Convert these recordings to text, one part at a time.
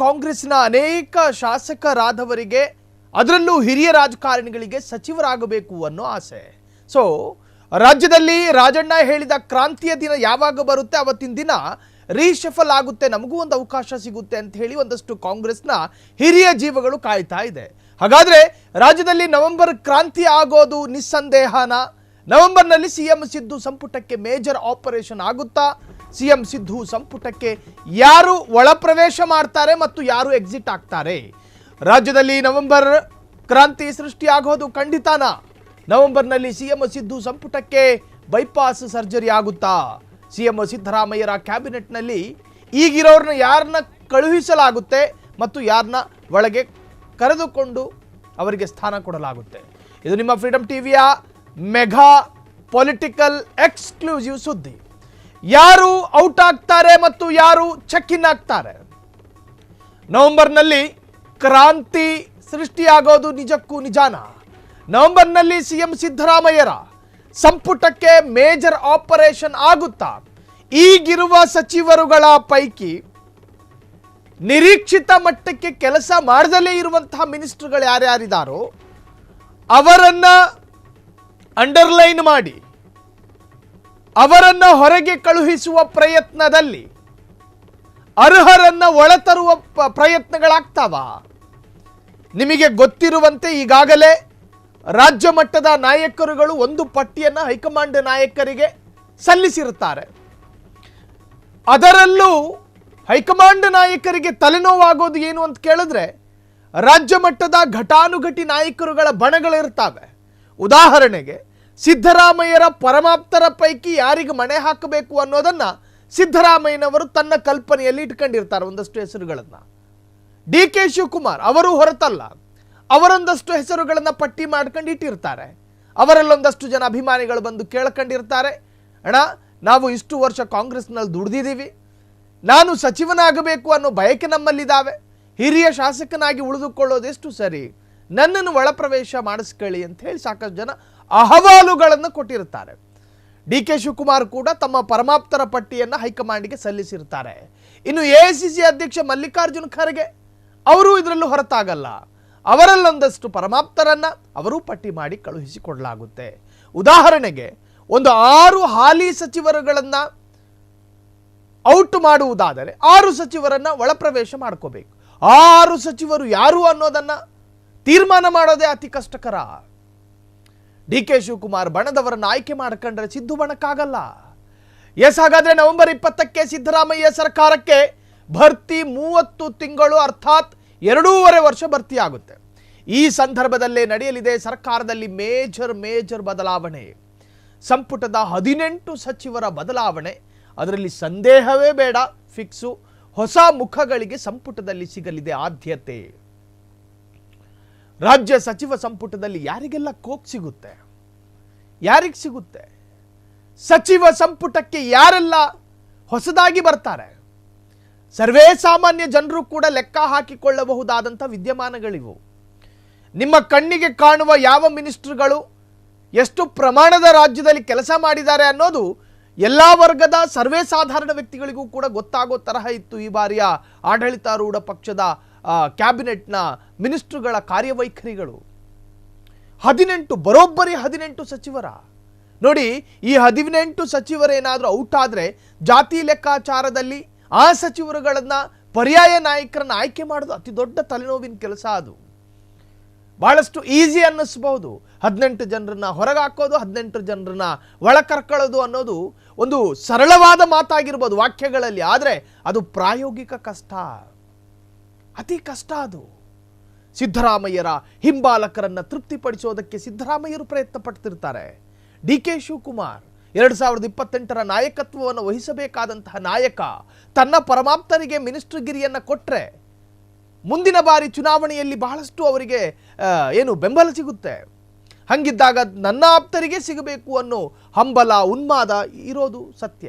ಕಾಂಗ್ರೆಸ್ನ ಅನೇಕ ಶಾಸಕರಾದವರಿಗೆ ಅದರಲ್ಲೂ ಹಿರಿಯ ರಾಜಕಾರಣಿಗಳಿಗೆ ಸಚಿವರಾಗಬೇಕು ಅನ್ನೋ ಆಸೆ. ಸೊ ರಾಜ್ಯದಲ್ಲಿ ರಾಜಣ್ಣ ಹೇಳಿದ ಕ್ರಾಂತಿಯ ದಿನ ಯಾವಾಗ ಬರುತ್ತೆ ಅವತ್ತಿನ ದಿನ ರೀಶಫಲ್ ಆಗುತ್ತೆ, ನಮಗೂ ಒಂದು ಅವಕಾಶ ಸಿಗುತ್ತೆ ಅಂತ ಹೇಳಿ ಒಂದಷ್ಟು ಕಾಂಗ್ರೆಸ್ನ ಹಿರಿಯ ಜೀವಗಳು ಕಾಯ್ತಾ ಇದೆ. ಹಾಗಾದ್ರೆ ರಾಜ್ಯದಲ್ಲಿ ನವೆಂಬರ್ ಕ್ರಾಂತಿ ಆಗೋದು ನಿಸ್ಸಂದೇಹನ? ನವೆಂಬರ್ನಲ್ಲಿ ಸಿಎಂ ಸಿದ್ದು ಸಂಪುಟಕ್ಕೆ ಮೇಜರ್ ಆಪರೇಷನ್ ಆಗುತ್ತಾ? ಸಿಎಂ ಸಿದ್ದು ಸಂಪುಟಕ್ಕೆ ಯಾರು ಒಳ ಪ್ರವೇಶ ಮಾಡ್ತಾರೆ ಮತ್ತು ಯಾರು ಎಕ್ಸಿಟ್ ಆಗ್ತಾರೆ? ರಾಜ್ಯದಲ್ಲಿ ನವೆಂಬರ್ ಕ್ರಾಂತಿ ಸೃಷ್ಟಿಯಾಗೋದು ಖಂಡಿತಾನಾ? ನವೆಂಬರ್ನಲ್ಲಿ ಸಿಎಂ ಸಿದ್ದು ಸಂಪುಟಕ್ಕೆ ಬೈಪಾಸ್ ಸರ್ಜರಿ ಆಗುತ್ತಾ? ಸಿಎಂ ಸಿದ್ದರಾಮಯ್ಯರ ಕ್ಯಾಬಿನೆಟ್ನಲ್ಲಿ ಈಗಿರೋರನ್ನ ಯಾರನ್ನ ಕಳುಹಿಸಲಾಗುತ್ತೆ ಮತ್ತು ಯಾರನ್ನ ಒಳಗೆ ಕರೆದುಕೊಂಡು ಅವರಿಗೆ ಸ್ಥಾನ ಕೊಡಲಾಗುತ್ತೆ? ಇದು ನಿಮ್ಮ ಫ್ರೀಡಮ್ ಟಿವಿಯ ಮೆಗಾ ಪೊಲಿಟಿಕಲ್ ಎಕ್ಸ್ಕ್ಲೂಸಿವ್ ಸುದ್ದಿ. ಯಾರು ಔಟ್ ಆಗ್ತಾರೆ ಮತ್ತು ಯಾರು ಚೆಕ್ ಇನ್ ಆಗ್ತಾರೆ? ನವೆಂಬರ್ನಲ್ಲಿ ಕ್ರಾಂತಿ ಸೃಷ್ಟಿಯಾಗೋದು ನಿಜಕ್ಕೂ ನಿಜಾನ? ನವೆಂಬರ್ನಲ್ಲಿ ಸಿಎಂ ಸಿದ್ದರಾಮಯ್ಯರ ಸಂಪುಟಕ್ಕೆ ಮೇಜರ್ ಆಪರೇಷನ್ ಆಗುತ್ತಾ? ಈಗಿರುವ ಸಚಿವರುಗಳ ಪೈಕಿ ನಿರೀಕ್ಷಿತ ಮಟ್ಟಕ್ಕೆ ಕೆಲಸ ಮಾಡದಲ್ಲೇ ಇರುವಂತಹ ಮಿನಿಸ್ಟರ್ಗಳು ಯಾರ್ಯಾರಿದ್ದಾರೋ ಅವರನ್ನ ಅಂಡರ್ಲೈನ್ ಮಾಡಿ ಅವರನ್ನ ಹೊರಗೆ ಕಳುಹಿಸುವ ಪ್ರಯತ್ನದಲ್ಲಿ ಅರ್ಹರನ್ನ ಒಳತರುವ ಪ್ರಯತ್ನಗಳಾಗ್ತಾವ? ನಿಮಗೆ ಗೊತ್ತಿರುವಂತೆ ಈಗಾಗಲೇ ರಾಜ್ಯ ಮಟ್ಟದ ನಾಯಕರುಗಳು ಒಂದು ಪಟ್ಟಿಯನ್ನು ಹೈಕಮಾಂಡ್ ನಾಯಕರಿಗೆ ಸಲ್ಲಿಸಿರುತ್ತಾರೆ. ಅದರಲ್ಲೂ ಹೈಕಮಾಂಡ್ ನಾಯಕರಿಗೆ ತಲೆನೋವಾಗೋದು ಏನು ಅಂತ ಕೇಳಿದ್ರೆ, ರಾಜ್ಯ ಮಟ್ಟದ ಘಟಾನುಘಟಿ ನಾಯಕರುಗಳ ಬಣಗಳಿರ್ತವೆ. ಉದಾಹರಣೆಗೆ ಸಿದ್ದರಾಮಯ್ಯರ ಪರಮಾಪ್ತರ ಪೈಕಿ ಯಾರಿಗೆ ಮಣೆ ಹಾಕಬೇಕು ಅನ್ನೋದನ್ನ ಸಿದ್ದರಾಮಯ್ಯನವರು ತನ್ನ ಕಲ್ಪನೆಯಲ್ಲಿ ಇಟ್ಕೊಂಡಿರ್ತಾರೆ ಒಂದಷ್ಟು ಹೆಸರುಗಳನ್ನ. ಡಿ.ಕೆ. ಶಿವಕುಮಾರ್ ಅವರು ಹೊರತಲ್ಲ, ಅವರೊಂದಷ್ಟು ಹೆಸರುಗಳನ್ನ ಪಟ್ಟಿ ಮಾಡ್ಕೊಂಡು ಇಟ್ಟಿರ್ತಾರೆ. ಅವರಲ್ಲೊಂದಷ್ಟು ಜನ ಅಭಿಮಾನಿಗಳು ಬಂದು ಕೇಳ್ಕೊಂಡಿರ್ತಾರೆ, ಅಣ್ಣ ನಾವು ಇಷ್ಟು ವರ್ಷ ಕಾಂಗ್ರೆಸ್ನಲ್ಲಿ ದುಡ್ದಿದ್ದೀವಿ, ನಾನು ಸಚಿವನಾಗಬೇಕು ಅನ್ನೋ ಬಯಕೆ ನಮ್ಮಲ್ಲಿದ್ದಾವೆ, ಹಿರಿಯ ಶಾಸಕನಾಗಿ ಉಳಿದುಕೊಳ್ಳೋದೆಷ್ಟು ಸರಿ, ನನ್ನನ್ನು ಒಳಪ್ರವೇಶ ಮಾಡಿಸ್ಕೊಳ್ಳಿ ಅಂತ ಹೇಳಿ ಸಾಕಷ್ಟು ಜನ ಅಹವಾಲುಗಳನ್ನು ಕೊಟ್ಟಿರುತ್ತಾರೆ. ಡಿ.ಕೆ. ಶಿವಕುಮಾರ್ ಕೂಡ ತಮ್ಮ ಪರಮಾಪ್ತರ ಪಟ್ಟಿಯನ್ನು ಹೈಕಮಾಂಡ್ಗೆ ಸಲ್ಲಿಸಿರ್ತಾರೆ. ಇನ್ನು ಎಐಸಿಸಿ ಅಧ್ಯಕ್ಷ ಮಲ್ಲಿಕಾರ್ಜುನ್ ಖರ್ಗೆ ಅವರು ಇದರಲ್ಲೂ ಹೊರತಾಗಲ್ಲ. ಅವರಲ್ಲೊಂದಷ್ಟು ಪರಮಾಪ್ತರನ್ನ ಅವರು ಪಟ್ಟಿ ಮಾಡಿ ಕಳುಹಿಸಿಕೊಡಲಾಗುತ್ತೆ. ಉದಾಹರಣೆಗೆ ಒಂದು 6 ಹಾಲಿ ಸಚಿವರುಗಳನ್ನ ಔಟ್ ಮಾಡುವುದಾದರೆ 6 ಸಚಿವರನ್ನ ಒಳಪ್ರವೇಶ ಮಾಡ್ಕೋಬೇಕು. 6 ಸಚಿವರು ಯಾರು ಅನ್ನೋದನ್ನ ತೀರ್ಮಾನ ಮಾಡೋದೇ ಅತಿ ಕಷ್ಟಕರ. ಡಿ.ಕೆ. ಶಿವಕುಮಾರ್ ಬಣದವರನ್ನು ಆಯ್ಕೆ ಮಾಡ್ಕೊಂಡ್ರೆ ಸಿದ್ದು ಬಣಕ್ಕಾಗಲ್ಲ. ಎಸ್, ಹಾಗಾದ್ರೆ ನವೆಂಬರ್ 20ಕ್ಕೆ ಸಿದ್ದರಾಮಯ್ಯ ಸರ್ಕಾರಕ್ಕೆ ಭರ್ತಿ 30 ತಿಂಗಳು, ಅರ್ಥಾತ್ 2.5 ವರ್ಷ ಭರ್ತಿ ಆಗುತ್ತೆ. ಈ ಸಂದರ್ಭದಲ್ಲೇ ನಡೆಯಲಿದೆ ಸರ್ಕಾರದಲ್ಲಿ ಮೇಜರ್ ಬದಲಾವಣೆ. ಸಂಪುಟದ 18 ಸಚಿವರ ಬದಲಾವಣೆ, ಅದರಲ್ಲಿ ಸಂದೇಹವೇ ಬೇಡ, ಫಿಕ್ಸು. ಹೊಸ ಮುಖಗಳಿಗೆ ಸಂಪುಟದಲ್ಲಿ ಸಿಗಲಿದೆ ಆದ್ಯತೆ. ರಾಜ್ಯ ಸಚಿವ ಸಂಪುಟದಲ್ಲಿ ಯಾರಿಗೆಲ್ಲ ಕೋಕ್ ಸಿಗುತ್ತೆ? ಯಾರಿಗೆ ಸಿಗುತ್ತೆ? ಸಚಿವ ಸಂಪುಟಕ್ಕೆ ಯಾರೆಲ್ಲ ಹೊಸದಾಗಿ ಬರ್ತಾರೆ? ಸರ್ವೇ ಸಾಮಾನ್ಯ ಜನರು ಕೂಡ ಲೆಕ್ಕ ಹಾಕಿಕೊಳ್ಳಬಹುದಾದಂಥ ವಿದ್ಯಮಾನಗಳಿವು. ನಿಮ್ಮ ಕಣ್ಣಿಗೆ ಕಾಣುವ ಯಾವ ಮಿನಿಸ್ಟರ್ಗಳು ಎಷ್ಟು ಪ್ರಮಾಣದ ರಾಜ್ಯದಲ್ಲಿ ಕೆಲಸ ಮಾಡಿದ್ದಾರೆ ಅನ್ನೋದು ಎಲ್ಲ ವರ್ಗದ ಸರ್ವೇ ಸಾಧಾರಣ ವ್ಯಕ್ತಿಗಳಿಗೂ ಕೂಡ ಗೊತ್ತಾಗೋ ತರಹ ಇತ್ತು ಈ ಬಾರಿಯ ಆಡಳಿತಾರೂಢ ಪಕ್ಷದ ಕ್ಯಾಬಿನೆಟ್ನ ಮಿನಿಸ್ಟರ್ಗಳ ಕಾರ್ಯವೈಖರಿಗಳು. 18 ಸಚಿವರ ನೋಡಿ, ಈ 18 ಸಚಿವರೇನಾದರೂ ಔಟ್ ಆದರೆ ಜಾತಿ ಲೆಕ್ಕಾಚಾರದಲ್ಲಿ ಆ ಸಚಿವರುಗಳನ್ನ ಪರ್ಯಾಯ ನಾಯಕರನ್ನ ಆಯ್ಕೆ ಮಾಡೋದು ಅತಿ ದೊಡ್ಡ ತಲೆನೋವಿನ ಕೆಲಸ. ಅದು ಬಹಳಷ್ಟು ಈಸಿ ಅನ್ನಿಸ್ಬಹುದು. 18 ಜನರನ್ನ ಹೊರಗೆ ಹಾಕೋದು, 18 ಜನರನ್ನ ಒಳ ಕರ್ಕೊಳ್ಳೋದು ಅನ್ನೋದು ಒಂದು ಸರಳವಾದ ಮಾತಾಗಿರ್ಬೋದು ವಾಕ್ಯಗಳಲ್ಲಿ, ಆದರೆ ಅದು ಪ್ರಾಯೋಗಿಕ ಕಷ್ಟ, ಅತಿ ಕಷ್ಟ. ಅದು ಸಿದ್ದರಾಮಯ್ಯರ ಹಿಂಬಾಲಕರನ್ನ ತೃಪ್ತಿಪಡಿಸೋದಕ್ಕೆ ಸಿದ್ದರಾಮಯ್ಯರು ಪ್ರಯತ್ನ ಪಡ್ತಿರ್ತಾರೆ. ಡಿ.ಕೆ. ಶಿವಕುಮಾರ್ 2028ರ ನಾಯಕತ್ವವನ್ನು ವಹಿಸಬೇಕಾದಂತಹ ನಾಯಕ ತನ್ನ ಪರಮಾಪ್ತರಿಗೆ ಮಿನಿಸ್ಟರ್ಗಿರಿಯನ್ನು ಕೊಟ್ಟರೆ ಮುಂದಿನ ಬಾರಿ ಚುನಾವಣೆಯಲ್ಲಿ ಬಹಳಷ್ಟು ಅವರಿಗೆ ಬೆಂಬಲ ಸಿಗುತ್ತೆ. ಹಂಗಿದ್ದಾಗ ನನ್ನ ಆಪ್ತರಿಗೆ ಸಿಗಬೇಕು ಅನ್ನೋ ಹಂಬಲ, ಉನ್ಮಾದ ಇರೋದು ಸತ್ಯ.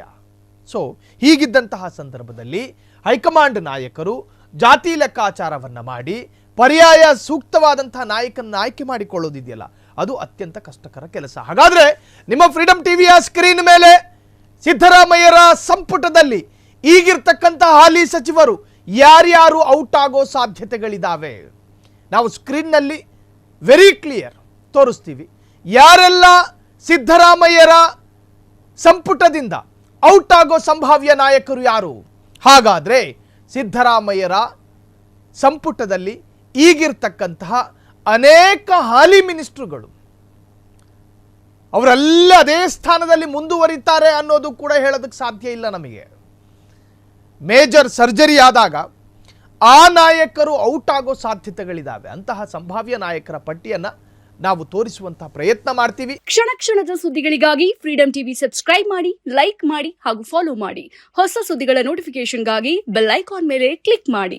ಸೊ ಹೀಗಿದ್ದಂತಹ ಸಂದರ್ಭದಲ್ಲಿ ಹೈಕಮಾಂಡ್ ನಾಯಕರು ಜಾತಿ ಲೆಕ್ಕಾಚಾರವನ್ನು ಮಾಡಿ ಪರ್ಯಾಯ ಸೂಕ್ತವಾದಂತಹ ನಾಯಕನ ಆಯ್ಕೆ ಮಾಡಿಕೊಳ್ಳೋದಿದೆಯಲ್ಲ, ಅದು ಅತ್ಯಂತ ಕಷ್ಟಕರ ಕೆಲಸ. ಹಾಗಾದ್ರೆ ನಿಮ್ಮ ಫ್ರೀಡಮ್ ಟಿವಿಯ ಸ್ಕ್ರೀನ್ ಮೇಲೆ ಸಿದ್ದರಾಮಯ್ಯರ ಸಂಪುಟದಲ್ಲಿ ಈಗಿರ್ತಕ್ಕಂಥ ಹಾಲಿ ಸಚಿವರು ಯಾರ್ಯಾರು ಔಟ್ ಆಗೋ ಸಾಧ್ಯತೆಗಳಿದ್ದಾವೆ ನಾವು ಸ್ಕ್ರೀನ್ನಲ್ಲಿ ವೆರಿ ಕ್ಲಿಯರ್ ತೋರಿಸ್ತೀವಿ. ಯಾರೆಲ್ಲ ಸಿದ್ದರಾಮಯ್ಯರ ಸಂಪುಟದಿಂದ ಔಟ್ ಆಗೋ ಸಂಭಾವ್ಯ ನಾಯಕರು ಯಾರು? ಹಾಗಾದರೆ ಸಿದ್ದರಾಮಯ್ಯರ ಸಂಪುಟದಲ್ಲಿ ಈಗಿರ್ತಕ್ಕಂತಹ ಅನೇಕ ಹಾಲಿ ಮಿನಿಸ್ಟ್ರುಗಳು ಅವರೆಲ್ಲ ಅದೇ ಸ್ಥಾನದಲ್ಲಿ ಮುಂದುವರಿತಾರೆ ಅನ್ನೋದು ಕೂಡ ಹೇಳೋದಕ್ಕೆ ಸಾಧ್ಯ ಇಲ್ಲ ನಮಗೆ. ಮೇಜರ್ ಸರ್ಜರಿ ಆದಾಗ ಆ ನಾಯಕರು ಔಟ್ ಆಗೋ ಸಾಧ್ಯತೆಗಳಿದ್ದಾವೆ. ಅಂತಹ ಸಂಭಾವ್ಯ ನಾಯಕರ ಪಟ್ಟಿಯನ್ನು ನಾವು ತೋರಿಸುವಂತಹ ಪ್ರಯತ್ನ ಮಾಡ್ತೀವಿ. ಕ್ಷಣ ಕ್ಷಣದ ಸುದ್ದಿಗಳಿಗಾಗಿ ಫ್ರೀಡಂ ಟಿವಿ ಸಬ್ಸ್ಕ್ರೈಬ್ ಮಾಡಿ, ಲೈಕ್ ಮಾಡಿ ಹಾಗೂ ಫಾಲೋ ಮಾಡಿ. ಹೊಸ ಸುದ್ದಿಗಳ ನೋಟಿಫಿಕೇಶನ್ಗಾಗಿ ಬೆಲ್ ಐಕಾನ್ ಮೇಲೆ ಕ್ಲಿಕ್ ಮಾಡಿ.